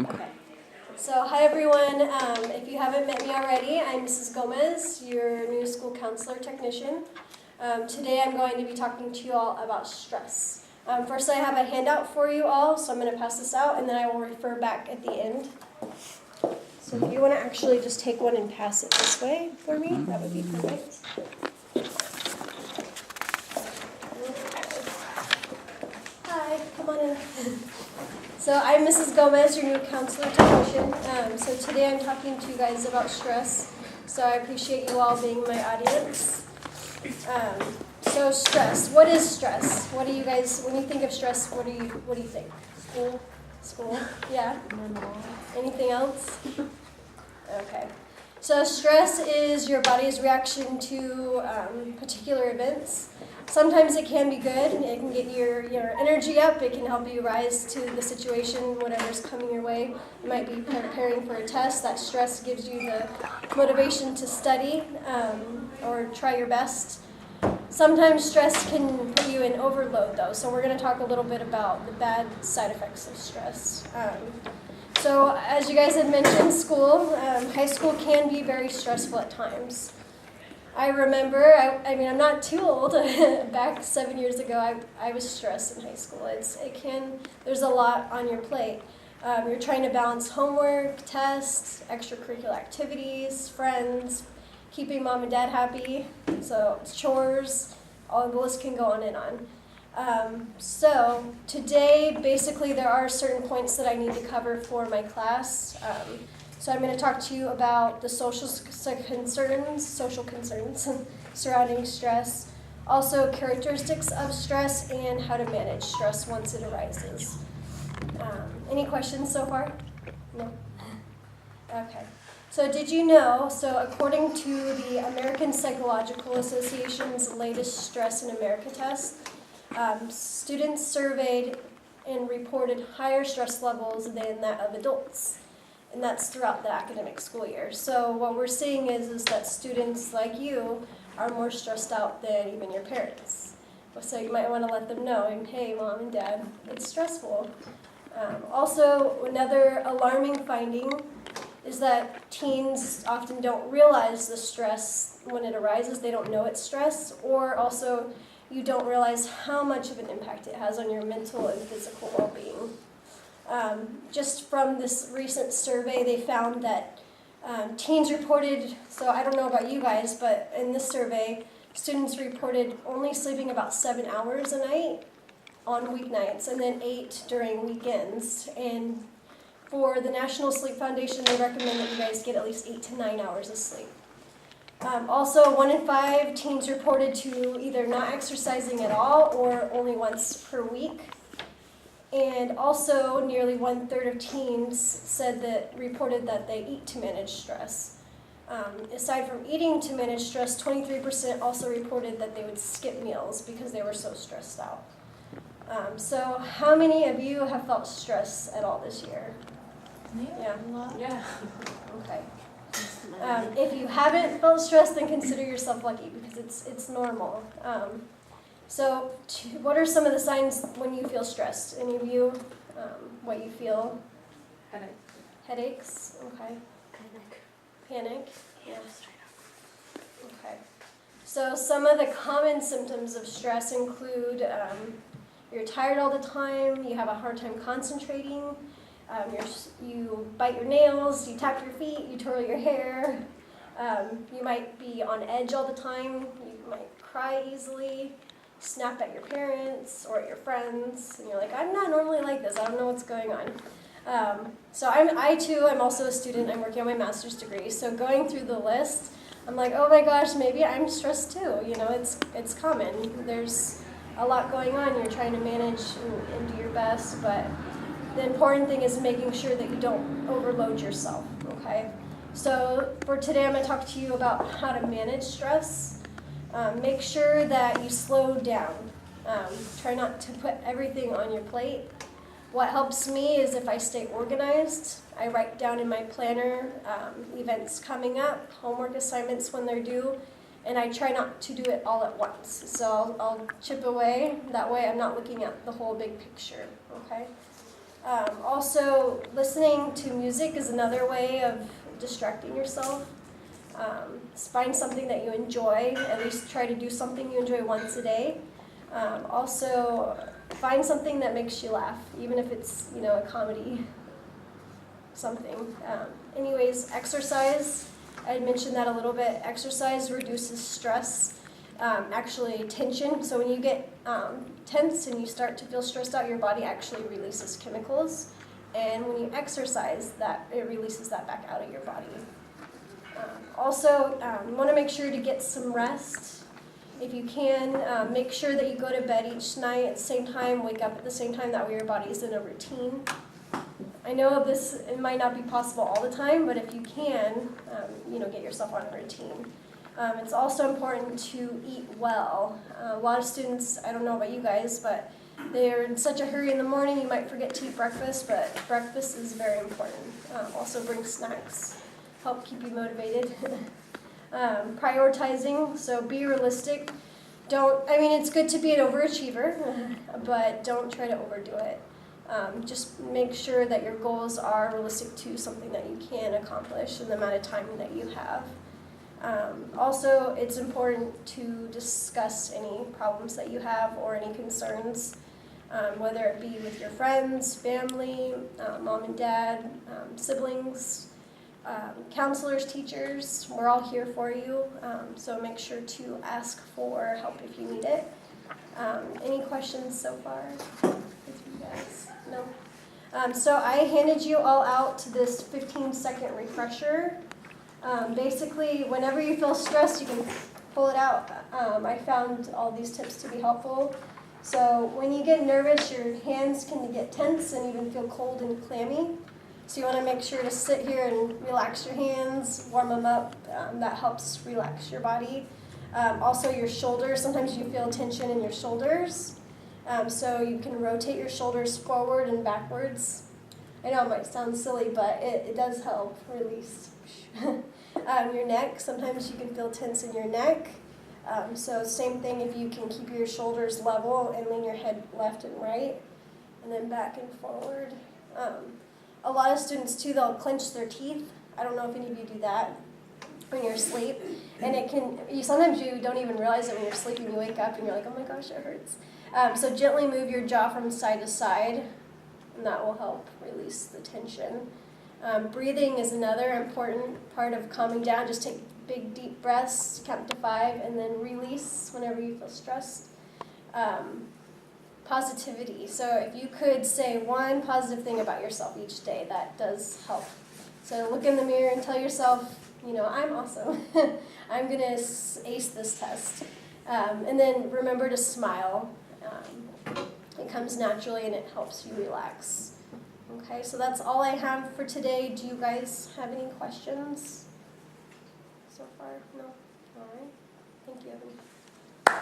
Okay. So hi everyone, if you haven't met me already, I'm Mrs. Gomez, your new school counselor technician. Today I'm going to be talking to you all about stress. First I have a handout for you all, so I'm going to pass this out and then I will refer back at the end. So if you want to actually just take one and pass it this way for me, that would be perfect. Hi, come on in. So I'm Mrs. Gomez, your new counselor technician. So today I'm talking to you guys about stress. So I appreciate you all being my audience. So stress. What is stress? What do you guys, when you think of stress, what do you think? School. Yeah. Anything else? Okay. So stress is your body's reaction to particular events. Sometimes it can be good. It can get your energy up. It can help you rise to the situation, whatever's coming your way. You might be preparing for a test. That stress gives you the motivation to study or try your best. Sometimes stress can put you in overload, though. So we're going to talk a little bit about the bad side effects of stress. So as you guys had mentioned, school, high school can be very stressful at times. I remember, I'm not too old, back 7 years ago, I was stressed in high school. There's a lot on your plate. You're trying to balance homework, tests, extracurricular activities, friends, keeping mom and dad happy, so chores, all the list can go on and on. So today, basically, there are certain points that I need to cover for my class. So I'm going to talk to you about the social concerns surrounding stress, also characteristics of stress, and how to manage stress once it arises. Any questions so far? No? Okay. So did you know, according to the American Psychological Association's latest Stress in America test, students surveyed and reported higher stress levels than that of adults. And that's throughout the academic school year. So what we're seeing is that students like you are more stressed out than even your parents. So you might want to let them know, hey, mom and dad, it's stressful. Also, another alarming finding is that teens often don't realize the stress when it arises. They don't know it's stress, or also you don't realize how much of an impact it has on your mental and physical well-being. Just from this recent survey, they found that teens reported, so I don't know about you guys, but in this survey, students reported only sleeping about 7 hours a night on weeknights and then 8 during weekends. And for the National Sleep Foundation, they recommend that you guys get at least 8 to 9 hours of sleep. Also, 1 in 5 teens reported to either not exercising at all or only once per week. And also, nearly 1/3 of teens reported that they eat to manage stress. Aside from eating to manage stress, 23% also reported that they would skip meals because they were so stressed out. So how many of you have felt stress at all this year? Yeah. Yeah. Okay. If you haven't felt stress, then consider yourself lucky because it's normal. So what are some of the signs when you feel stressed? Any of you, what you feel? Headache. Headaches? Okay. Panic? Yeah. Okay. So some of the common symptoms of stress include you're tired all the time, you have a hard time concentrating, you bite your nails, you tap your feet, you twirl your hair, you might be on edge all the time, you might cry easily, snap at your parents or at your friends, and you're like, I'm not normally like this, I don't know what's going on. So I'm also a student, I'm working on my master's degree, so going through the list, I'm like, oh my gosh, maybe I'm stressed too, it's common. There's a lot going on, you're trying to manage and do your best, but the important thing is making sure that you don't overload yourself, okay? So for today, I'm going to talk to you about how to manage stress. Make sure that you slow down. Try not to put everything on your plate. What helps me is if I stay organized. I write down in my planner events coming up, homework assignments when they're due, and I try not to do it all at once. So I'll chip away. That way I'm not looking at the whole big picture, okay? Also, listening to music is another way of distracting yourself. Find something that you enjoy. At least try to do something you enjoy once a day. Also, find something that makes you laugh, even if it's a comedy, something. Anyways, exercise. I had mentioned that a little bit. Exercise reduces stress, actually tension. So when you get tense and you start to feel stressed out, your body actually releases chemicals. And when you exercise, it releases that back out of your body. Also, you want to make sure to get some rest. If you can, make sure that you go to bed each night at the same time, wake up at the same time, that way your body is in a routine. I know it might not be possible all the time, but if you can, get yourself on a routine. It's also important to eat well. A lot of students, I don't know about you guys, but they're in such a hurry in the morning, you might forget to eat breakfast, but breakfast is very important. Also bring snacks, help keep you motivated. Prioritizing, so be realistic. It's good to be an overachiever, but don't try to overdo it. Just make sure that your goals are realistic to something that you can accomplish in the amount of time that you have. Also, it's important to discuss any problems that you have or any concerns, whether it be with your friends, family, mom and dad, siblings, counselors, teachers. We're all here for you, so make sure to ask for help if you need it. Any questions so far with you guys? No? So I handed you all out this 15-second refresher. Basically, whenever you feel stressed, you can pull it out. I found all these tips to be helpful. So when you get nervous, your hands can get tense and even feel cold and clammy. So you want to make sure to sit here and relax your hands, warm them up. That helps relax your body. Also your shoulders, sometimes you feel tension in your shoulders. So you can rotate your shoulders forward and backwards. I know it might sound silly, but it does help release. Your neck, sometimes you can feel tense in your neck. So same thing, if you can keep your shoulders level and lean your head left and right, and then back and forward. A lot of students too, they'll clench their teeth. I don't know if any of you do that when you're asleep. And sometimes you don't even realize it when you're sleeping. You wake up and you're like, oh my gosh, it hurts. So gently move your jaw from side to side, and that will help release the tension. Breathing is another important part of calming down. Just take big, deep breaths, count to 5, and then release whenever you feel stressed. Positivity. So if you could say one positive thing about yourself each day, that does help. So look in the mirror and tell yourself, I'm awesome. I'm going to ace this test. And then remember to smile. It comes naturally and it helps you relax. Okay, so that's all I have for today. Do you guys have any questions so far? No? All right. Thank you, Evan.